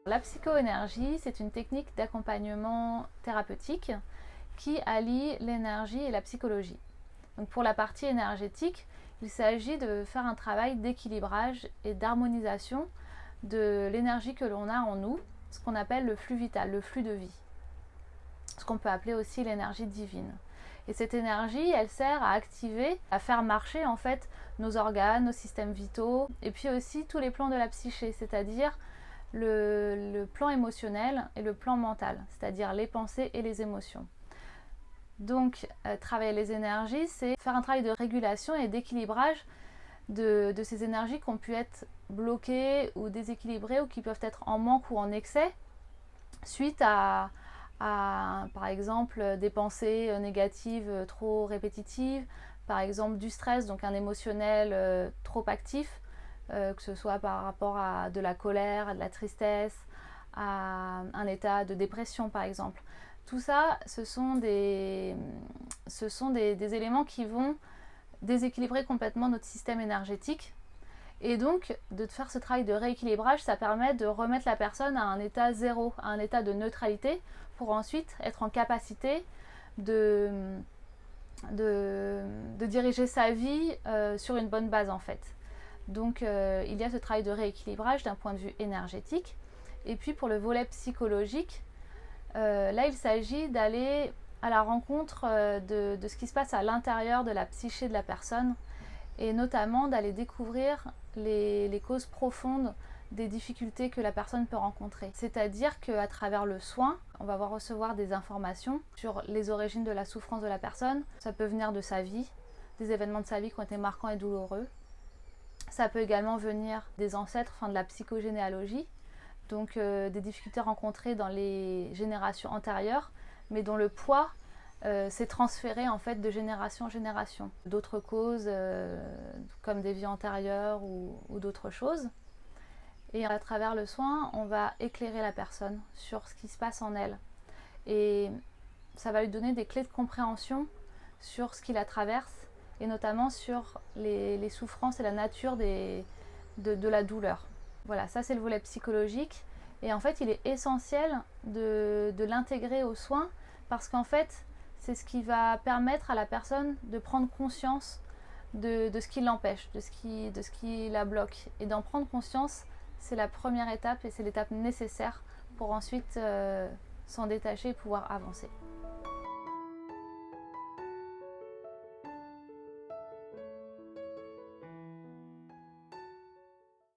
La psychoénergie, c'est une technique d'accompagnement thérapeutique qui allie l'énergie et la psychologie. Donc pour la partie énergétique, il s'agit de faire un travail d'équilibrage et d'harmonisation de l'énergie que l'on a en nous, ce qu'on appelle le flux vital, le flux de vie, ce qu'on peut appeler aussi l'énergie divine. Et cette énergie, elle sert à activer, à faire marcher en fait nos organes, nos systèmes vitaux, et puis aussi tous les plans de la psyché, c'est-à-dire le plan émotionnel et le plan mental, c'est-à-dire les pensées et les émotions. Donc, travailler les énergies, c'est faire un travail de régulation et d'équilibrage de ces énergies qui ont pu être bloquées ou déséquilibrées ou qui peuvent être en manque ou en excès suite à par exemple, des pensées négatives trop répétitives, par exemple du stress, donc un émotionnel trop actif, que ce soit par rapport à de la colère, à de la tristesse, à un état de dépression par exemple. Tout ça, ce sont des éléments qui vont déséquilibrer complètement notre système énergétique. Et donc, de faire ce travail de rééquilibrage, ça permet de remettre la personne à un état zéro, à un état de neutralité, pour ensuite être en capacité de diriger sa vie sur une bonne base en fait. Donc il y a ce travail de rééquilibrage d'un point de vue énergétique. Et puis pour le volet psychologique, là il s'agit d'aller à la rencontre de ce qui se passe à l'intérieur de la psyché de la personne et notamment d'aller découvrir les causes profondes des difficultés que la personne peut rencontrer. C'est-à-dire qu'à travers le soin, on va recevoir des informations sur les origines de la souffrance de la personne. Ça peut venir de sa vie, des événements de sa vie qui ont été marquants et douloureux. Ça peut également venir des ancêtres, enfin de la psychogénéalogie, donc des difficultés rencontrées dans les générations antérieures, mais dont le poids s'est transféré en fait de génération en génération. D'autres causes comme des vies antérieures ou d'autres choses. Et à travers le soin, on va éclairer la personne sur ce qui se passe en elle. Et ça va lui donner des clés de compréhension sur ce qui la traverse et notamment sur les souffrances et la nature de la douleur. Voilà, ça c'est le volet psychologique. Et en fait, il est essentiel de l'intégrer aux soins parce qu'en fait, c'est ce qui va permettre à la personne de prendre conscience de ce qui l'empêche, de ce qui la bloque. Et d'en prendre conscience, c'est la première étape et c'est l'étape nécessaire pour ensuite s'en détacher et pouvoir avancer.